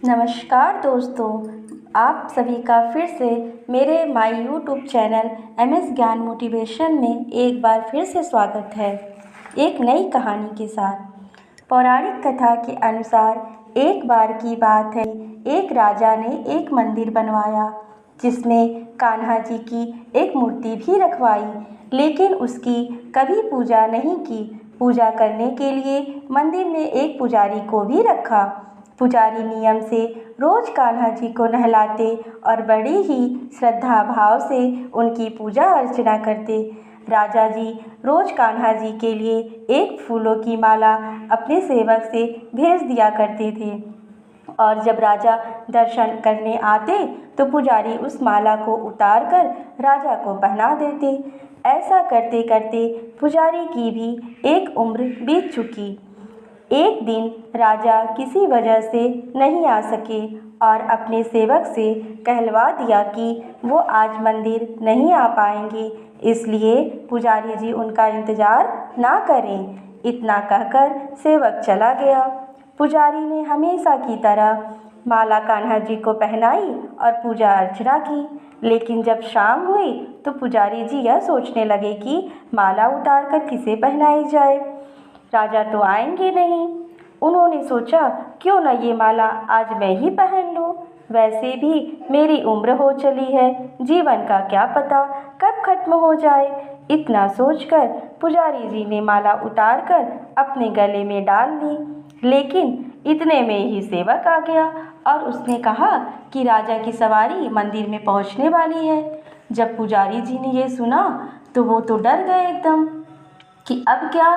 नमस्कार दोस्तों, आप सभी का फिर से मेरे माय यूट्यूब चैनल MS ज्ञान मोटिवेशन में एक बार फिर से स्वागत है। एक नई कहानी के साथ। पौराणिक कथा के अनुसार एक बार की बात है, एक राजा ने एक मंदिर बनवाया जिसमें कान्हा जी की एक मूर्ति भी रखवाई, लेकिन उसकी कभी पूजा नहीं की। पूजा करने के लिए मंदिर में एक पुजारी को भी रखा। पुजारी नियम से रोज कान्हा जी को नहलाते और बड़ी ही श्रद्धा भाव से उनकी पूजा अर्चना करते। राजा जी रोज कान्हा जी के लिए एक फूलों की माला अपने सेवक से भेज दिया करते थे और जब राजा दर्शन करने आते तो पुजारी उस माला को उतार कर राजा को पहना देते। ऐसा करते करते पुजारी की भी एक उम्र बीत चुकी। एक दिन राजा किसी वजह से नहीं आ सके और अपने सेवक से कहलवा दिया कि वो आज मंदिर नहीं आ पाएंगे, इसलिए पुजारी जी उनका इंतज़ार ना करें। इतना कहकर सेवक चला गया। पुजारी ने हमेशा की तरह माला कान्हा जी को पहनाई और पूजा अर्चना की, लेकिन जब शाम हुई तो पुजारी जी यह सोचने लगे कि माला उतार कर किसे पहनाई जाए। राजा तो आएंगे नहीं। उन्होंने सोचा क्यों न ये माला आज मैं ही पहन लूं। वैसे भी मेरी उम्र हो चली है, जीवन का क्या पता कब खत्म हो जाए। इतना सोचकर पुजारी जी ने माला उतार कर अपने गले में डाल ली, लेकिन इतने में ही सेवक आ गया और उसने कहा कि राजा की सवारी मंदिर में पहुंचने वाली है। जब पुजारी जी ने ये सुना तो वो तो डर गए एकदम कि अब क्या।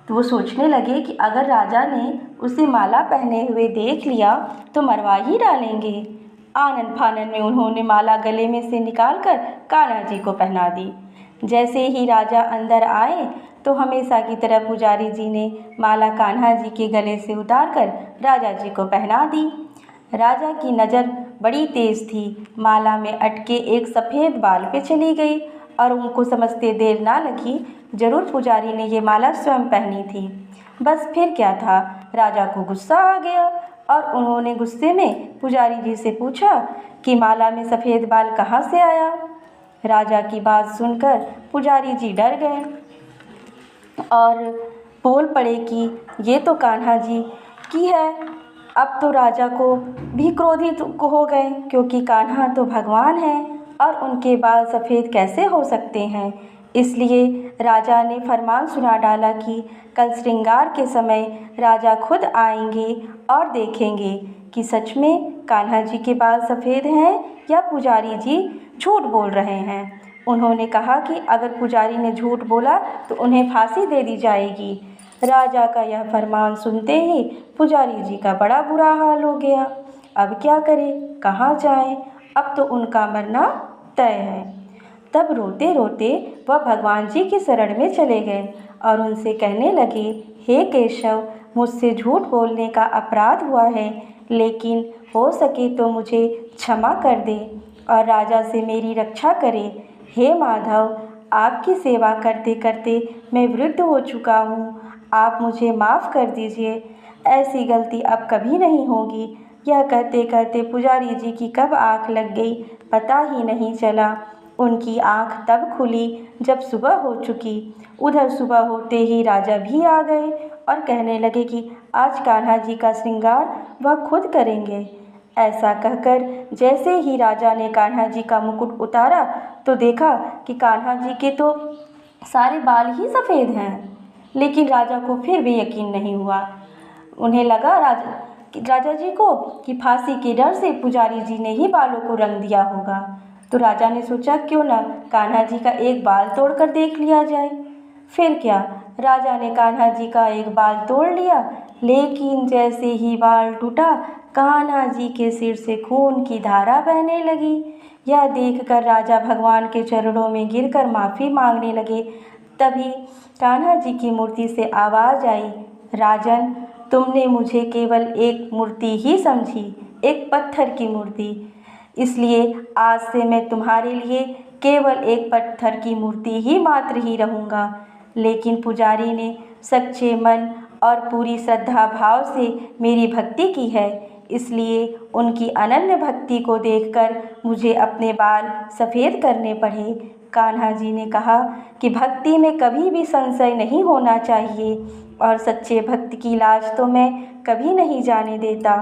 तो वो सोचने लगे कि अगर राजा ने उसे माला पहने हुए देख लिया तो मरवा ही डालेंगे। आनन फानन में उन्होंने माला गले में से निकालकर कान्हा जी को पहना दी। जैसे ही राजा अंदर आए तो हमेशा की तरह पुजारी जी ने माला कान्हा जी के गले से उतारकर राजा जी को पहना दी। राजा की नज़र बड़ी तेज थी। माला में अटके एक सफ़ेद बाल पे चली गई और उनको समझते देर ना लगी, जरूर पुजारी ने ये माला स्वयं पहनी थी। बस फिर क्या था, राजा को गुस्सा आ गया और उन्होंने गुस्से में पुजारी जी से पूछा कि माला में सफ़ेद बाल कहाँ से आया। राजा की बात सुनकर पुजारी जी डर गए और बोल पड़े कि ये तो कान्हा जी की है। अब तो राजा को भी क्रोधित हो गए, क्योंकि कान्हा तो भगवान है और उनके बाल सफ़ेद कैसे हो सकते हैं। इसलिए राजा ने फरमान सुना डाला कि कल श्रृंगार के समय राजा खुद आएंगे और देखेंगे कि सच में कान्हा जी के बाल सफ़ेद हैं या पुजारी जी झूठ बोल रहे हैं। उन्होंने कहा कि अगर पुजारी ने झूठ बोला तो उन्हें फांसी दे दी जाएगी। राजा का यह फरमान सुनते ही पुजारी जी का बड़ा बुरा हाल हो गया। अब क्या करें, कहाँ जाएं? अब तो उनका मरना तय है। तब रोते रोते वह भगवान जी की शरण में चले गए और उनसे कहने लगे, हे केशव, मुझसे झूठ बोलने का अपराध हुआ है, लेकिन हो सके तो मुझे क्षमा कर दे और राजा से मेरी रक्षा करे। हे माधव, आपकी सेवा करते करते मैं वृद्ध हो चुका हूँ, आप मुझे माफ़ कर दीजिए। ऐसी गलती अब कभी नहीं होगी। यह कहते कहते पुजारी जी की कब आँख लग गई पता ही नहीं चला। उनकी आँख तब खुली जब सुबह हो चुकी। उधर सुबह होते ही राजा भी आ गए और कहने लगे कि आज कान्हा जी का श्रृंगार वह खुद करेंगे। ऐसा कहकर जैसे ही राजा ने कान्हा जी का मुकुट उतारा तो देखा कि कान्हा जी के तो सारे बाल ही सफ़ेद हैं, लेकिन राजा को फिर भी यकीन नहीं हुआ। उन्हें लगा राजा जी को कि फांसी के डर से पुजारी जी ने ही बालों को रंग दिया होगा। तो राजा ने सोचा क्यों ना कान्हा जी का एक बाल तोड़कर देख लिया जाए। फिर क्या, राजा ने कान्हा जी का एक बाल तोड़ लिया, लेकिन जैसे ही बाल टूटा कान्हा जी के सिर से खून की धारा बहने लगी। यह देखकर राजा भगवान के चरणों में गिरकर माफ़ी मांगने लगे। तभी कान्हा जी की मूर्ति से आवाज़ आई, राजन, तुमने मुझे केवल एक मूर्ति ही समझी, एक पत्थर की मूर्ति, इसलिए आज से मैं तुम्हारे लिए केवल एक पत्थर की मूर्ति ही मात्र ही रहूँगा। लेकिन पुजारी ने सच्चे मन और पूरी श्रद्धा भाव से मेरी भक्ति की है, इसलिए उनकी अनन्य भक्ति को देखकर मुझे अपने बाल सफ़ेद करने पड़े। कान्हा जी ने कहा कि भक्ति में कभी भी संशय नहीं होना चाहिए और सच्चे भक्त की लाज तो मैं कभी नहीं जाने देता।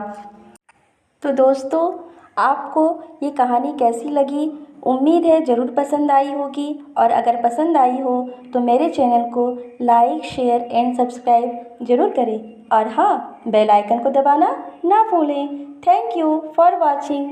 तो दोस्तों, आपको ये कहानी कैसी लगी? उम्मीद है ज़रूर पसंद आई होगी, और अगर पसंद आई हो तो मेरे चैनल को लाइक, शेयर एंड सब्सक्राइब ज़रूर करें, और हाँ, बेल आइकन को दबाना ना भूलें। Thank you for watching.